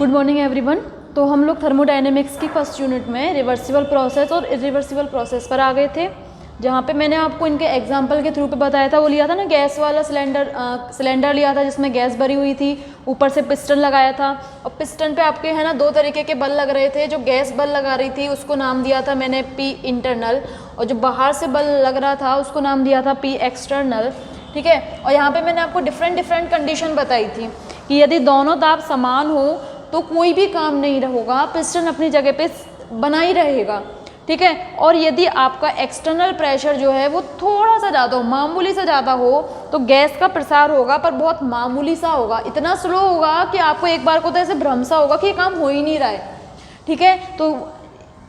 Good morning everyone. तो हम लोग थर्मोडायनेमिक्स की फर्स्ट यूनिट में रिवर्सिबल प्रोसेस और इरिवर्सिबल प्रोसेस पर आ गए थे, जहाँ पे मैंने आपको इनके एग्जांपल के थ्रू पे बताया था। वो लिया था ना गैस वाला सिलेंडर लिया था जिसमें गैस भरी हुई थी, ऊपर से पिस्टन लगाया था और पिस्टन पे आपके है ना दो तरीके के बल लग रहे थे। जो गैस बल लगा रही थी उसको नाम दिया था मैंने पी इंटरनल, और जो बाहर से बल लग रहा था उसको नाम दिया था पी एक्सटर्नल। ठीक है। और यहाँ पे मैंने आपको डिफरेंट कंडीशन बताई थी कि यदि दोनों दाब समान हो तो कोई भी काम नहीं होगा, पिस्टन अपनी जगह पे बना ही रहेगा। ठीक है। और यदि आपका एक्सटर्नल प्रेशर जो है वो थोड़ा सा ज़्यादा हो, मामूली सा ज़्यादा हो, तो गैस का प्रसार होगा पर बहुत मामूली सा होगा, इतना स्लो होगा कि आपको एक बार को तो ऐसे भ्रम सा होगा कि ये काम हो ही नहीं रहा है। ठीक है। तो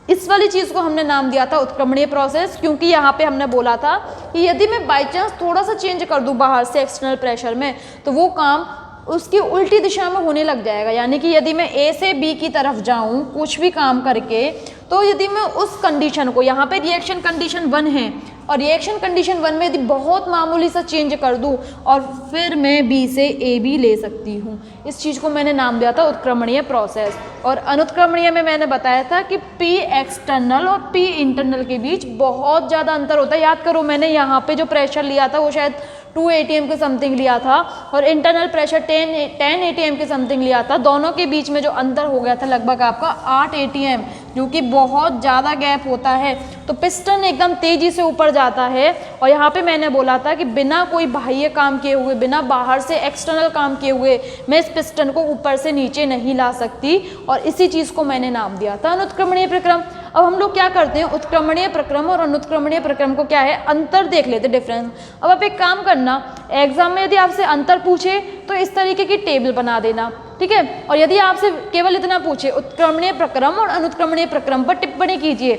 इस वाली चीज़ को हमने नाम दिया था उत्क्रमणीय प्रोसेस, क्योंकि यहाँ पे हमने बोला था कि यदि मैं बाई चांस थोड़ा सा चेंज कर दूँ बाहर से एक्सटर्नल प्रेशर में, तो वो काम उसकी उल्टी दिशा में होने लग जाएगा। यानी कि यदि मैं ए से बी की तरफ जाऊं कुछ भी काम करके, तो यदि मैं उस कंडीशन को, यहाँ पे रिएक्शन कंडीशन 1 है और रिएक्शन कंडीशन 1 में यदि बहुत मामूली सा चेंज कर दूं और फिर मैं बी से ए भी ले सकती हूँ। इस चीज़ को मैंने नाम दिया था उत्क्रमणीय प्रोसेस। और अनुत्क्रमणीय में मैंने बताया था कि पी एक्सटर्नल और पी इंटरनल के बीच बहुत ज़्यादा अंतर होता है। याद करो, मैंने यहाँ पे जो प्रेशर लिया था वो शायद 2 ATM के समथिंग लिया था और इंटरनल प्रेशर 10 ATM के समथिंग लिया था। दोनों के बीच में जो अंतर हो गया था लगभग आपका 8 ATM, जो कि बहुत ज़्यादा गैप होता है। तो पिस्टन एकदम तेज़ी से ऊपर जाता है। और यहाँ पे मैंने बोला था कि बिना कोई बाह्य काम किए हुए, बिना बाहर से एक्सटर्नल काम किए हुए मैं इस पिस्टन को ऊपर से नीचे नहीं ला सकती, और इसी चीज़ को मैंने नाम दिया था अनुत्क्रमणीय प्रक्रम। अब हम लोग क्या करते हैं, उत्क्रमणीय प्रक्रम और अनुत्क्रमणीय प्रक्रम को क्या है अंतर देख लेते, डिफरेंस। अब आप एक काम करना, एग्जाम में यदि आपसे अंतर पूछे तो इस तरीके की टेबल बना देना। ठीक है। और यदि आपसे केवल इतना पूछे उत्क्रमणीय प्रक्रम और अनुत्क्रमणीय प्रक्रम पर टिप्पणी कीजिए,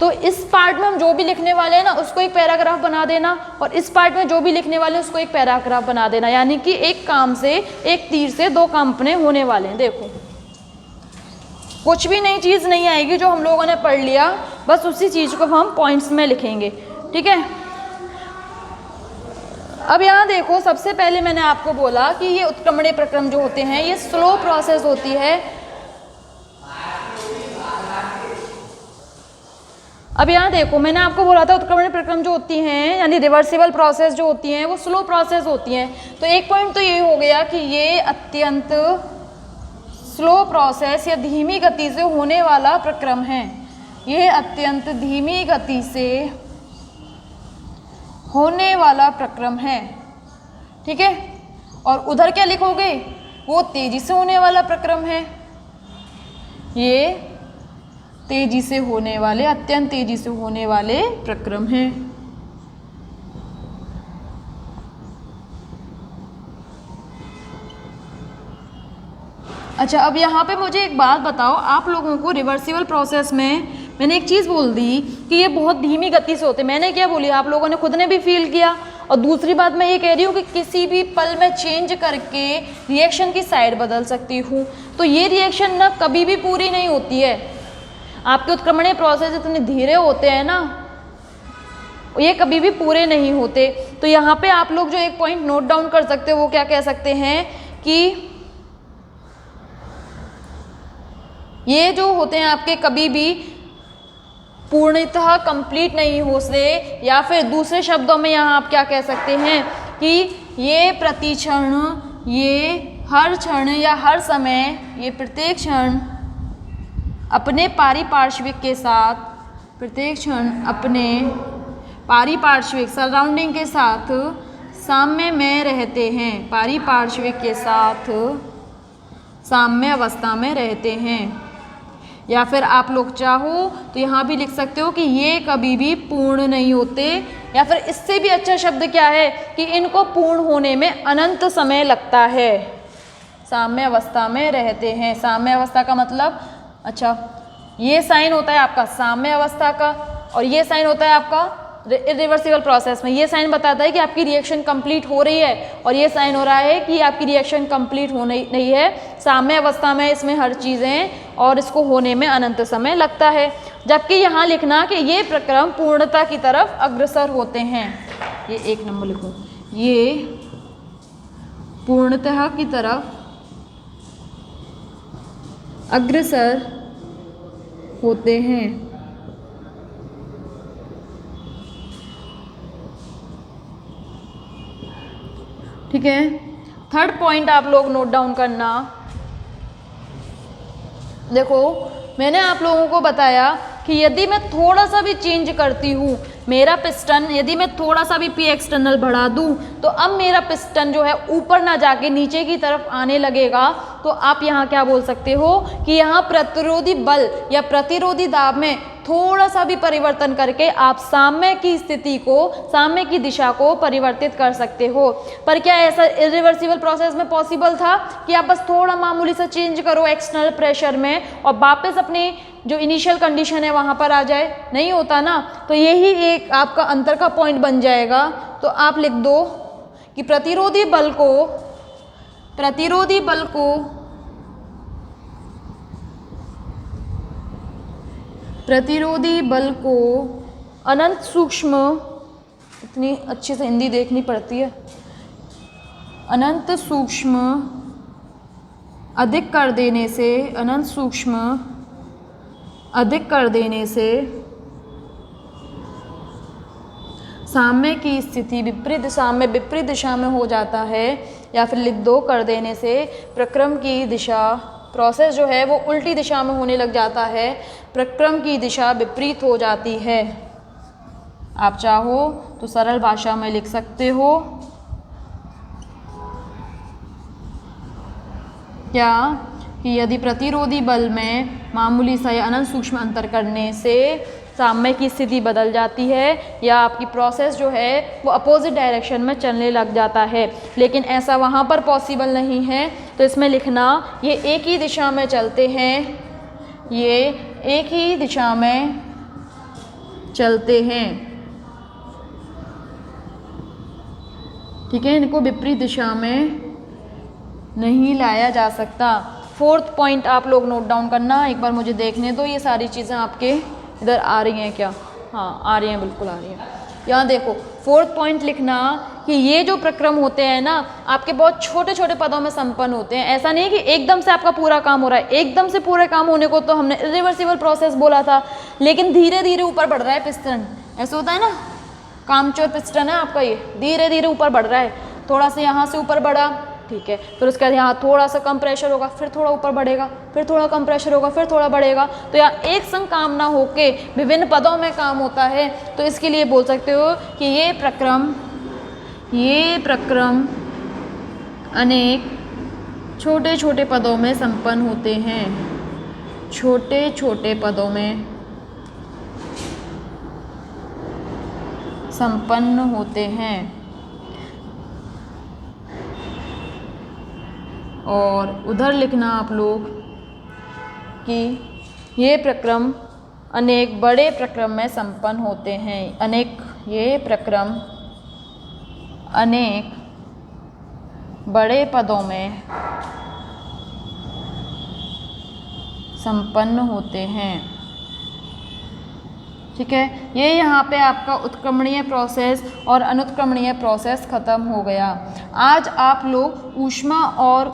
तो इस पार्ट में हम जो भी लिखने वाले हैं ना उसको एक पैराग्राफ बना देना, और इस पार्ट में जो भी लिखने वाले हैं उसको एक पैराग्राफ बना देना। यानी कि एक काम से, एक तीर से दो काम अपने होने वाले हैं। देखो, कुछ भी नई चीज़ नहीं आएगी, जो हम लोगों ने पढ़ लिया बस उसी चीज़ को हम पॉइंट्स में लिखेंगे। ठीक है। अब यहाँ देखो, सबसे पहले मैंने आपको बोला कि ये उत्क्रमणीय प्रक्रम जो होते हैं ये स्लो प्रोसेस होती है। अब यहाँ देखो, मैंने आपको बोला था उत्क्रमणीय प्रक्रम जो होती हैं यानी रिवर्सिबल प्रोसेस जो होती हैं वो स्लो प्रोसेस होती हैं। तो एक पॉइंट तो ये हो गया कि ये अत्यंत स्लो प्रोसेस या धीमी गति से होने वाला प्रक्रम है। ये अत्यंत धीमी गति से होने वाला प्रक्रम है। ठीक है। और उधर क्या लिखोगे, वो तेजी से होने वाला प्रक्रम है। ये तेजी से होने वाले, अत्यंत तेजी से होने वाले प्रक्रम है। अच्छा, अब यहाँ पे मुझे एक बात बताओ, आप लोगों को रिवर्सिबल प्रोसेस में मैंने एक चीज़ बोल दी कि ये बहुत धीमी गति से होते हैं। मैंने क्या बोली, आप लोगों ने खुद ने भी फील किया। और दूसरी बात मैं ये कह रही हूँ कि किसी भी पल में चेंज करके रिएक्शन की साइड बदल सकती हूँ। तो ये रिएक्शन ना कभी भी पूरी नहीं होती है। आपके उत्क्रमणीय प्रोसेस इतने धीरे होते हैं ना, ये कभी भी पूरे नहीं होते। तो यहाँ पे आप लोग जो एक पॉइंट नोट डाउन कर सकते हो वो क्या कह सकते हैं कि ये जो होते हैं आपके कभी भी पूर्णतः कंप्लीट नहीं होते, या फिर दूसरे शब्दों में यहाँ आप क्या कह सकते हैं कि ये प्रति क्षण, ये हर क्षण या हर समय, ये प्रत्येक क्षण अपने पारिपार्श्विक के साथ, प्रत्येक क्षण अपने पारिपार्श्विक सराउंडिंग के साथ साम्य में रहते हैं, पारिपार्श्विक के साथ साम्य अवस्था में रहते हैं। या फिर आप लोग चाहो तो यहाँ भी लिख सकते हो कि ये कभी भी पूर्ण नहीं होते, या फिर इससे भी अच्छा शब्द क्या है कि इनको पूर्ण होने में अनंत समय लगता है। साम्य अवस्था में रहते हैं। साम्य अवस्था का मतलब, अच्छा, ये साइन होता है आपका साम्य अवस्था का, और ये साइन होता है आपका इरिवर्सिबल प्रोसेस में। ये साइन बताता है कि आपकी रिएक्शन कंप्लीट हो रही है, और ये साइन हो रहा है कि आपकी रिएक्शन कंप्लीट हो नहीं है। साम्य अवस्था में इसमें हर चीज़ें, और इसको होने में अनंत समय लगता है। जबकि यहाँ लिखना कि ये प्रक्रम पूर्णता की तरफ अग्रसर होते हैं। ये 1 नंबर लिखो, ये पूर्णतः की तरफ अग्रसर होते हैं। ठीक है, थर्ड पॉइंट आप लोग नोट डाउन करना। देखो, मैंने आप लोगों को बताया कि यदि मैं थोड़ा सा भी चेंज करती हूँ मेरा पिस्टन, यदि मैं थोड़ा सा भी पी एक्सटर्नल बढ़ा दूँ तो अब मेरा पिस्टन जो है ऊपर ना जाके नीचे की तरफ आने लगेगा। तो आप यहाँ क्या बोल सकते हो कि यहाँ प्रतिरोधी बल या प्रतिरोधी दाब में थोड़ा सा भी परिवर्तन करके आप साम्य की स्थिति को, साम्य की दिशा को परिवर्तित कर सकते हो। पर क्या ऐसा इरिवर्सिबल प्रोसेस में पॉसिबल था कि आप बस थोड़ा मामूली सा चेंज करो एक्सटर्नल प्रेशर में और वापस अपने जो इनिशियल कंडीशन है वहाँ पर आ जाए? नहीं होता ना। तो यही एक आपका अंतर का पॉइंट बन जाएगा। तो आप लिख दो कि प्रतिरोधी बल को अनंत सूक्ष्म, इतनी अच्छी से हिंदी देखनी पड़ती है, अनंत सूक्ष्म अधिक कर देने से, अनंत सूक्ष्म अधिक कर देने से साम्य की स्थिति विपरीत दिशा में हो जाता है। या फिर लिख दो, कर देने से प्रक्रम की दिशा, प्रोसेस जो है वो उल्टी दिशा में होने लग जाता है, प्रक्रम की दिशा विपरीत हो जाती है। आप चाहो तो सरल भाषा में लिख सकते हो क्या कि यदि प्रतिरोधी बल में मामूली सा या अनंत सूक्ष्म अंतर करने से साम्य की स्थिति बदल जाती है या आपकी प्रोसेस जो है वो अपोजिट डायरेक्शन में चलने लग जाता है। लेकिन ऐसा वहाँ पर पॉसिबल नहीं है। तो इसमें लिखना, ये एक ही दिशा में चलते हैं, ये एक ही दिशा में चलते हैं। ठीक है, इनको विपरीत दिशा में नहीं लाया जा सकता। फोर्थ पॉइंट आप लोग नोट डाउन करना। एक बार मुझे देखने दो ये सारी चीज़ें आपके इधर आ रही हैं क्या? हाँ, आ रही हैं, बिल्कुल आ रही हैं। यहाँ देखो, फोर्थ पॉइंट लिखना कि ये जो प्रक्रम होते हैं ना, आपके बहुत छोटे छोटे पदों में संपन्न होते हैं। ऐसा नहीं है कि एकदम से आपका पूरा काम हो रहा है। एकदम से पूरे काम होने को तो हमने इरिवर्सिबल प्रोसेस बोला था, लेकिन धीरे धीरे ऊपर बढ़ रहा है पिस्टन। ऐसा होता है ना, कामचोर पिस्टन है आपका, ये धीरे धीरे ऊपर बढ़ रहा है। थोड़ा सा यहाँ से ऊपर बढ़ा, ठीक है, फिर उसके बाद यहाँ थोड़ा सा कम प्रेशर होगा, फिर थोड़ा ऊपर बढ़ेगा, फिर थोड़ा कम प्रेशर होगा, फिर थोड़ा बढ़ेगा। तो यहाँ एक संग काम ना होके विभिन्न पदों में काम होता है। तो इसके लिए बोल सकते हो कि ये प्रक्रम अनेक छोटे छोटे पदों में संपन्न होते हैं, छोटे छोटे पदों में संपन्न होते हैं। और उधर लिखना आप लोग कि ये प्रक्रम अनेक बड़े प्रक्रम में संपन्न होते हैं। ये प्रक्रम अनेक बड़े पदों में संपन्न होते हैं। ठीक है, ये यहाँ पे आपका उत्क्रमणीय प्रोसेस और अनुत्क्रमणीय प्रोसेस खत्म हो गया। आज आप लोग ऊष्मा और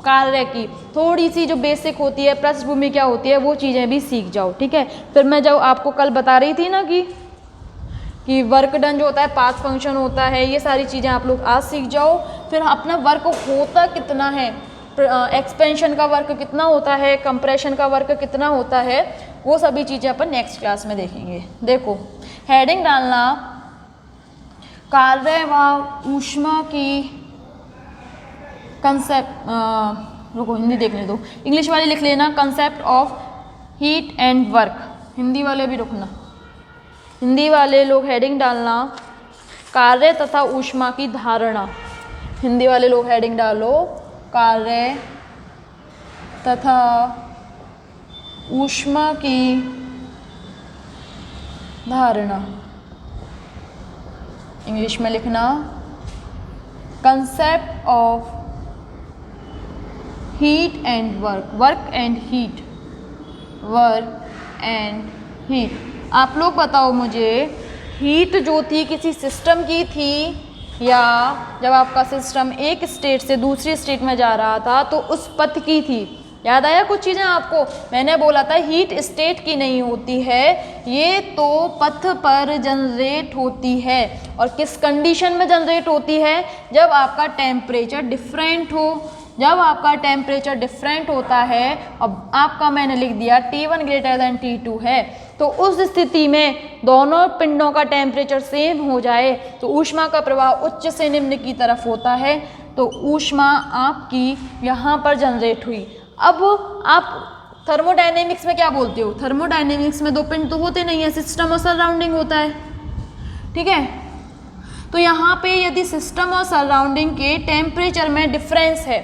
कार्य की थोड़ी सी जो बेसिक होती है, पृष्ठभूमि क्या होती है, वो चीज़ें भी सीख जाओ। ठीक है, फिर मैं जो आपको कल बता रही थी ना कि वर्क डन जो होता है, पाथ फंक्शन होता है, ये सारी चीज़ें आप लोग आज सीख जाओ। फिर अपना वर्क होता कितना है, एक्सपेंशन का वर्क कितना होता है, कंप्रेशन का वर्क कितना होता है, वो सभी चीज़ें अपन नेक्स्ट क्लास में देखेंगे। देखो, हेडिंग डालना, कार्य व ऊष्मा की कंसेप्ट, रुको हिंदी देखने दो, इंग्लिश वाले लिख लेना, concept of heat and work. Hindi वाले भी रुकना, हिंदी वाले लोग हेडिंग डालना, कार्य तथा ऊष्मा की धारणा। हिंदी वाले लोग हेडिंग डालो, कार्य तथा ऊष्मा की धारणा। इंग्लिश में लिखना, concept of heat and work, work and heat. आप लोग बताओ मुझे, हीट जो थी किसी सिस्टम की थी या जब आपका सिस्टम एक स्टेट से दूसरी स्टेट में जा रहा था तो उस पथ की थी? याद आया कुछ चीज़ें आपको? मैंने बोला था हीट स्टेट की नहीं होती है, ये तो पथ पर जनरेट होती है। और किस कंडीशन में जनरेट होती है? जब आपका टेम्परेचर डिफरेंट हो। जब आपका टेम्परेचर डिफरेंट होता है, अब आपका मैंने लिख दिया T1 ग्रेटर देन T2 है, तो उस स्थिति में दोनों पिंडों का टेम्परेचर सेम हो जाए तो ऊष्मा का प्रवाह उच्च से निम्न की तरफ होता है, तो ऊष्मा आपकी यहाँ पर जनरेट हुई। अब आप थर्मोडायनेमिक्स में क्या बोलते हो? थर्मोडायनेमिक्स में दो पिंड तो होते नहीं है, सिस्टम और सराउंडिंग होता है, ठीक है। तो यहाँ पे यदि सिस्टम और सराउंडिंग के टेम्परेचर में डिफरेंस है,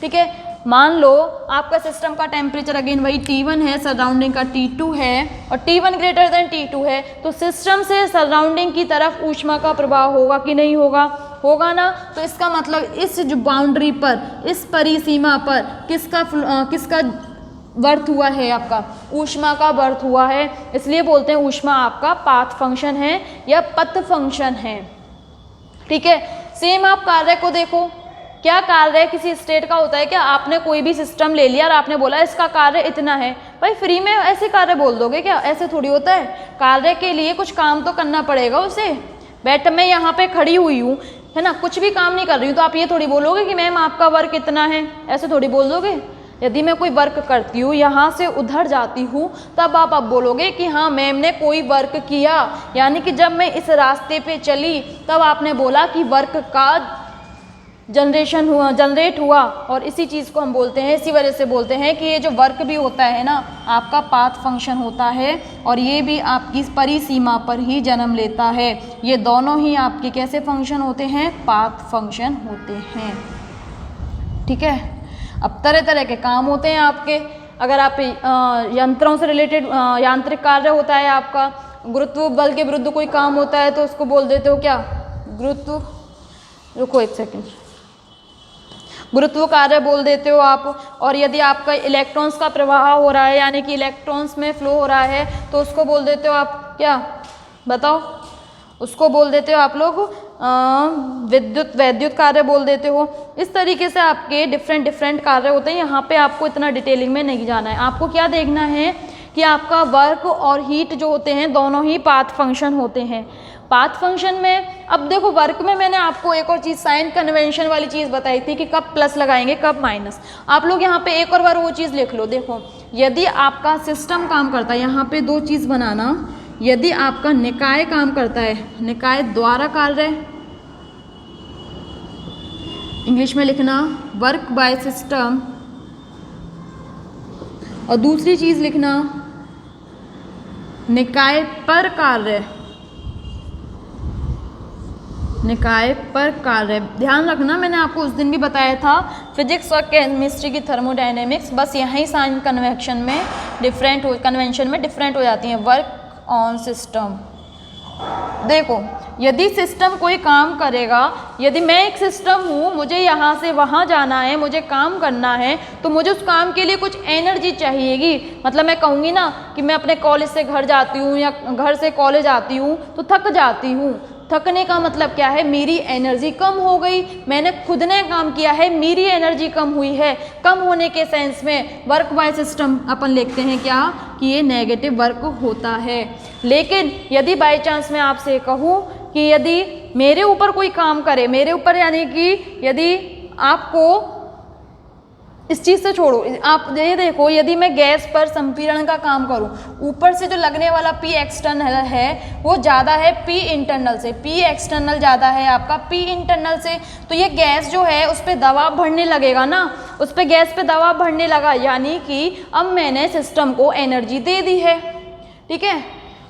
ठीक है, मान लो आपका सिस्टम का टेम्परेचर अगेन वही T1 है, सराउंडिंग का T2 है, और T1 ग्रेटर देन T2 है, तो सिस्टम से सराउंडिंग की तरफ ऊष्मा का प्रवाह होगा कि नहीं होगा? होगा ना। तो इसका मतलब इस जो बाउंड्री पर, इस परिसीमा पर किसका बर्थ हुआ है? आपका ऊष्मा का बर्थ हुआ है, इसलिए बोलते हैं ऊष्मा आपका पाथ फंक्शन है या पथ फंक्शन है, ठीक है। सेम आप कार्य को देखो, क्या कार्य किसी स्टेट का होता है क्या? आपने कोई भी सिस्टम ले लिया और आपने बोला इसका कार्य इतना है, भाई फ्री में ऐसे कार्य बोल दोगे क्या? ऐसे थोड़ी होता है, कार्य के लिए कुछ काम तो करना पड़ेगा उसे। बैठ मैं यहाँ पे खड़ी हुई हूँ, है ना, कुछ भी काम नहीं कर रही हूँ, तो आप ये थोड़ी बोलोगे कि मैम आपका वर्क इतना है, ऐसे थोड़ी बोल दोगे। यदि मैं कोई वर्क करती हूँ, यहाँ से उधर जाती हूँ, तब आप अब बोलोगे कि हाँ मैम ने कोई वर्क किया, यानी कि जब मैं इस रास्ते पे चली तब आपने बोला कि वर्क का जनरेट हुआ। और इसी चीज़ को हम बोलते हैं, इसी वजह से बोलते हैं कि ये जो वर्क भी होता है ना, आपका पाथ फंक्शन होता है, और ये भी आपकी परिसीमा पर ही जन्म लेता है। ये दोनों ही आपके कैसे फंक्शन होते हैं? पाथ फंक्शन होते हैं, ठीक है। अब तरह तरह के काम होते हैं आपके। अगर आप यंत्रों से रिलेटेड यांत्रिक कार्य होता है आपका, गुरुत्व बल के विरुद्ध कोई काम होता है तो उसको बोल देते हो क्या? गुरुत्व, रुको एक सेकंड, गुरुत्व कार्य बोल देते हो आप। और यदि आपका इलेक्ट्रॉन्स का प्रवाह हो रहा है, यानी कि इलेक्ट्रॉन्स में फ्लो हो रहा है, तो उसको बोल देते हो आप क्या? बताओ। उसको बोल देते हो आप लोग वैद्युत कार्य बोल देते हो। इस तरीके से आपके डिफरेंट कार्य होते हैं। यहाँ पे आपको इतना डिटेलिंग में नहीं जाना है। आपको क्या देखना है कि आपका वर्क और हीट जो होते हैं दोनों ही पाथ फंक्शन होते हैं। पाथ फंक्शन में अब देखो, वर्क में मैंने आपको एक और चीज़ साइन कन्वेंशन वाली चीज़ बताई थी कि कब प्लस लगाएंगे कब माइनस। आप लोग यहाँ पे एक और बार वो चीज़ लिख लो। देखो, यदि आपका सिस्टम काम करता है, यहाँ पे दो चीज़ बनाना, यदि आपका निकाय काम करता है, निकाय द्वारा कार्य, इंग्लिश में लिखना वर्क बाय सिस्टम, और दूसरी चीज लिखना निकाय पर कार्य, निकाय पर कार्य। ध्यान रखना, मैंने आपको उस दिन भी बताया था फिजिक्स और केमिस्ट्री की थर्मोडायनेमिक्स, बस यहीं साइन कन्वेंशन में डिफरेंट हो जाती हैं। वर्क ऑन सिस्टम, देखो यदि सिस्टम कोई काम करेगा, यदि मैं एक सिस्टम हूँ, मुझे यहाँ से वहाँ जाना है, मुझे काम करना है, तो मुझे उस काम के लिए कुछ एनर्जी चाहिएगी। मतलब मैं कहूँगी ना कि मैं अपने कॉलेज से घर जाती हूँ या घर से कॉलेज आती हूँ तो थक जाती हूँ। थकने का मतलब क्या है? मेरी एनर्जी कम हो गई, मैंने खुद ने काम किया है, मेरी एनर्जी कम हुई है। कम होने के सेंस में वर्क बाय सिस्टम अपन लिखते हैं क्या कि ये नेगेटिव वर्क होता है। लेकिन यदि बाय चांस मैं आपसे कहूँ कि यदि मेरे ऊपर कोई काम करे, मेरे ऊपर यानी कि यदि आपको इस चीज़ से छोड़ो, आप ये देखो, यदि मैं गैस पर संपीड़न का काम करूं, ऊपर से जो लगने वाला P एक्सटर्नल है वो ज़्यादा है P इंटरनल से, P एक्सटर्नल ज़्यादा है आपका P इंटरनल से, तो ये गैस जो है उस पर दबाव बढ़ने लगेगा ना, उस पर गैस पे दबाव बढ़ने लगा, यानी कि अब मैंने सिस्टम को एनर्जी दे दी है। ठीक है,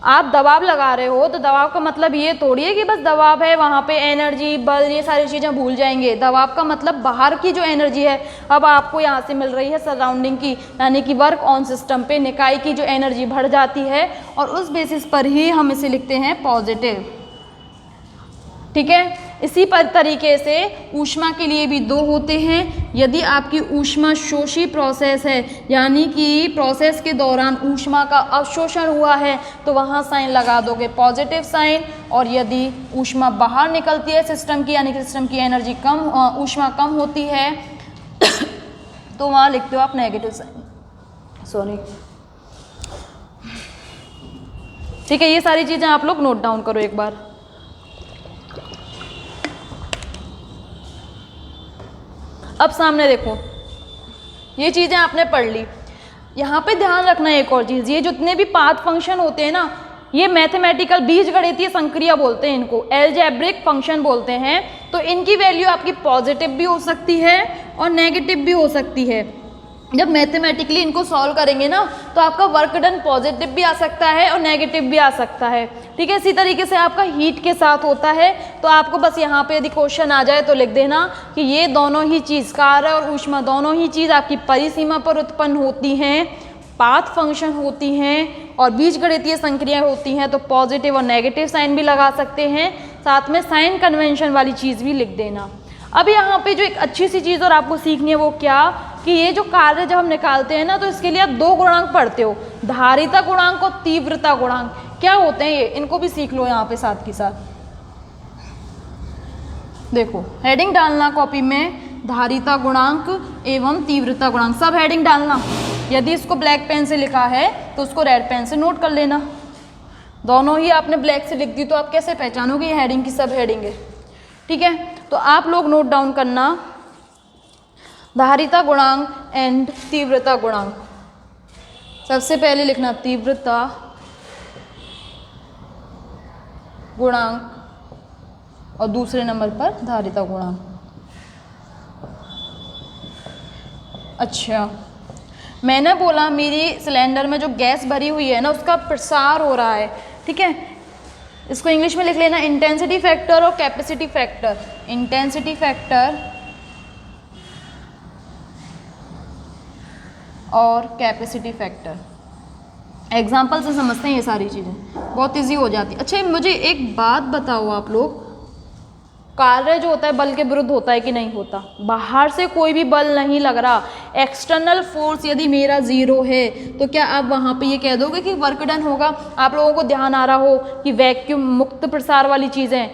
आप दबाव लगा रहे हो तो दबाव का मतलब ये थोड़ी है कि बस दबाव है, वहाँ पे एनर्जी बल ये सारी चीज़ें भूल जाएंगे। दबाव का मतलब बाहर की जो एनर्जी है अब आपको यहाँ से मिल रही है सराउंडिंग की, यानी कि वर्क ऑन सिस्टम पे निकाय की जो एनर्जी बढ़ जाती है, और उस बेसिस पर ही हम इसे लिखते हैं पॉजिटिव। ठीक है, इसी पर तरीके से ऊष्मा के लिए भी दो होते हैं। यदि आपकी ऊष्मा शोषी प्रोसेस है, यानी कि प्रोसेस के दौरान ऊष्मा का अवशोषण हुआ है, तो वहाँ साइन लगा दोगे पॉजिटिव साइन। और यदि ऊष्मा बाहर निकलती है सिस्टम की, यानी कि सिस्टम की एनर्जी कम, ऊष्मा कम होती है तो वहाँ लिखते हो आप नेगेटिव साइन, सॉरी। ठीक है, ये सारी चीज़ें आप लोग नोट डाउन करो एक बार। अब सामने देखो, ये चीज़ें आपने पढ़ ली। यहाँ पे ध्यान रखना एक और चीज़, ये जितने भी पाथ फंक्शन होते हैं ना, ये मैथमेटिकल बीजगणितीय संक्रिया बोलते हैं इनको, एल्जेब्रिक फंक्शन बोलते हैं। तो इनकी वैल्यू आपकी पॉजिटिव भी हो सकती है और नेगेटिव भी हो सकती है। जब मैथमेटिकली इनको सॉल्व करेंगे ना, तो आपका वर्क डन पॉजिटिव भी आ सकता है और नेगेटिव भी आ सकता है। ठीक है, इसी तरीके से आपका हीट के साथ होता है। तो आपको बस यहाँ पे यदि क्वेश्चन आ जाए तो लिख देना कि ये दोनों ही चीज़, कार्य और ऊष्मा दोनों ही चीज़ आपकी परिसीमा पर उत्पन्न होती हैं, पाथ फंक्शन होती हैं और बीजगणितीय संक्रिया होती हैं। तो पॉजिटिव और नेगेटिव साइन भी लगा सकते हैं, साथ में साइन कन्वेंशन वाली चीज़ भी लिख देना। अब यहाँ पे जो एक अच्छी सी चीज़ और आपको सीखनी है वो क्या, कि ये जो कार्य जब हम निकालते हैं ना, तो इसके लिए आप दो गुणांक पढ़ते हो, धारिता गुणांक और तीव्रता गुणांक। क्या होते हैं ये, इनको भी सीख लो यहाँ पे साथ के साथ। देखो हेडिंग डालना कॉपी में, धारिता गुणांक एवं तीव्रता गुणांक, सब हेडिंग डालना। यदि इसको ब्लैक पेन से लिखा है तो उसको रेड पेन से नोट कर लेना। दोनों ही आपने ब्लैक से लिख दी तो आप कैसे पहचानोगे ये हेडिंग की सब हेडिंग है। ठीक है, तो आप लोग नोट डाउन करना, धारिता गुणांक एंड तीव्रता गुणांक। सबसे पहले लिखना तीव्रता गुणांक और दूसरे नंबर पर धारिता गुणांक। अच्छा, मैंने बोला मेरी सिलेंडर में जो गैस भरी हुई है ना, उसका प्रसार हो रहा है। ठीक है, इसको इंग्लिश में लिख लेना, इंटेंसिटी फैक्टर और कैपेसिटी फैक्टर। इंटेंसिटी फैक्टर और कैपेसिटी फैक्टर। एग्जाम्पल से समझते हैं ये सारी चीज़ें, बहुत इजी हो जाती है। अच्छा, मुझे एक बात बताओ आप लोग, कार्य जो होता है बल के विरुद्ध होता है कि नहीं होता? बाहर से कोई भी बल नहीं लग रहा, एक्सटर्नल फोर्स यदि मेरा 0 है, तो क्या आप वहाँ पे ये कह दोगे कि वर्क डन होगा? आप लोगों को ध्यान आ रहा हो कि वैक्यूम मुक्त प्रसार वाली चीज़ें,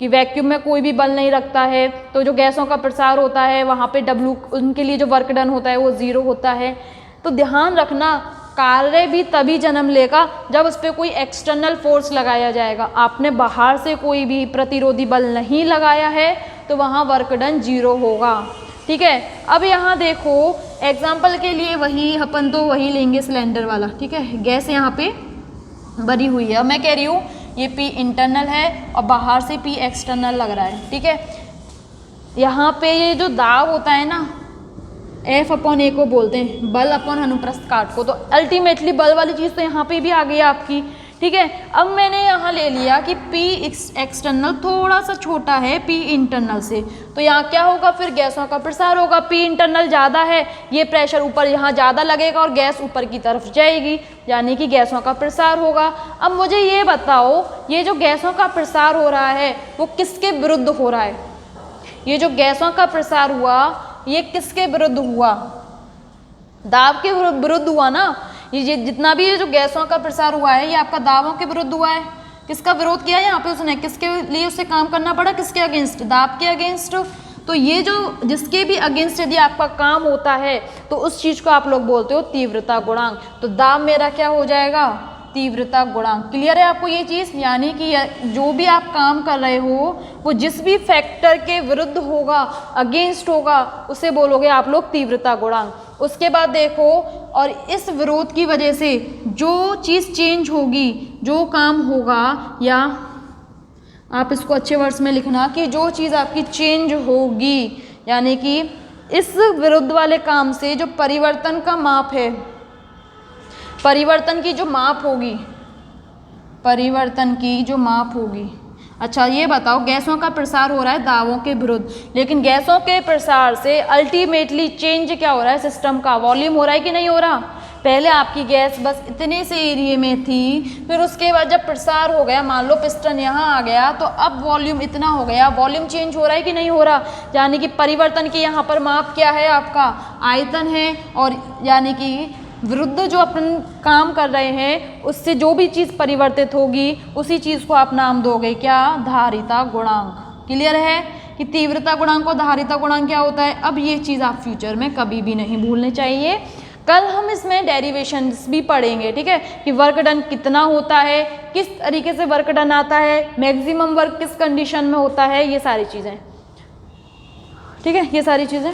कि वैक्यूम में कोई भी बल नहीं रखता है, तो जो गैसों का प्रसार होता है वहाँ पे W, उनके लिए जो वर्क डन होता है वो 0 होता है। तो ध्यान रखना, कार्य भी तभी जन्म लेगा जब उस पर कोई एक्सटर्नल फोर्स लगाया जाएगा। आपने बाहर से कोई भी प्रतिरोधी बल नहीं लगाया है तो वहाँ वर्क डन 0 होगा। ठीक है, अब यहाँ देखो एग्जाम्पल के लिए वही अपन तो वही लेंगे सिलेंडर वाला। ठीक है, गैस यहाँ पे भरी हुई है, अब मैं कह रही हूँ ये P इंटरनल है और बाहर से P एक्सटर्नल लग रहा है। ठीक है, यहाँ पे ये जो दाब होता है ना, F/A को बोलते हैं बल अपॉन अनुप्रस्थ काट को। तो अल्टीमेटली बल वाली चीज़ तो यहाँ पे भी आ गई आपकी। ठीक है, अब मैंने यहाँ ले लिया कि P एक्सटर्नल थोड़ा सा छोटा है P इंटरनल से, तो यहाँ क्या होगा, फिर गैसों का प्रसार होगा। P इंटरनल ज़्यादा है, ये प्रेशर ऊपर यहाँ ज़्यादा लगेगा और गैस ऊपर की तरफ जाएगी, यानी कि गैसों का प्रसार होगा। अब मुझे ये बताओ, ये जो गैसों का प्रसार हो रहा है वो किसके विरुद्ध हो रहा है? ये जो गैसों का प्रसार हुआ ये किसके विरुद्ध हुआ? दाब के विरुद्ध हुआ ना। ये जितना भी ये जो गैसों का प्रसार हुआ है ये आपका दाबों के विरुद्ध हुआ है। किसका विरोध किया यहाँ पे उसने? किसके लिए उसे काम करना पड़ा? किसके अगेंस्ट? दाब के अगेंस्ट। तो ये जो जिसके भी अगेंस्ट यदि आपका काम होता है तो उस चीज़ को आप लोग बोलते हो तीव्रता गुणांक। तो दाब मेरा क्या हो जाएगा? तीव्रता गुणांक। क्लियर है आपको ये चीज़? यानी कि जो भी आप काम कर रहे हो वो जिस भी फैक्टर के विरुद्ध होगा, अगेंस्ट होगा, उसे बोलोगे आप लोग तीव्रता गुणांक। उसके बाद देखो, और इस विरोध की वजह से जो चीज़ चेंज होगी, जो काम होगा, या आप इसको अच्छे वर्ड्स में लिखना कि जो चीज़ आपकी चेंज होगी, यानी कि इस विरुद्ध वाले काम से जो परिवर्तन का माप है, परिवर्तन की जो माप होगी, परिवर्तन की जो माप होगी। अच्छा ये बताओ, गैसों का प्रसार हो रहा है दाबों के विरुद्ध, लेकिन गैसों के प्रसार से अल्टीमेटली चेंज क्या हो रहा है? सिस्टम का वॉल्यूम हो रहा है कि नहीं हो रहा? पहले आपकी गैस बस इतने से एरिया में थी, फिर उसके बाद जब प्रसार हो गया, मान लो पिस्टन यहाँ आ गया, तो अब वॉल्यूम इतना हो गया, वॉल्यूम चेंज हो रहा है कि नहीं हो रहा? यानी कि परिवर्तन की यहाँ पर माप क्या है? आपका आयतन है, और यानी कि विरुद्ध जो अपन काम कर रहे हैं उससे जो भी चीज़ परिवर्तित होगी उसी चीज़ को आप नाम दोगे क्या? धारिता गुणांक। क्लियर है कि तीव्रता गुणांक और धारिता गुणांक क्या होता है। अब ये चीज़ आप फ्यूचर में कभी भी नहीं भूलनी चाहिए। कल हम इसमें डेरिवेशंस भी पढ़ेंगे, ठीक है, कि वर्क डन कितना होता है, किस तरीके से वर्क डन आता है, मैक्सिमम वर्क किस कंडीशन में होता है, ये सारी चीज़ें, ठीक है, ये सारी चीज़ें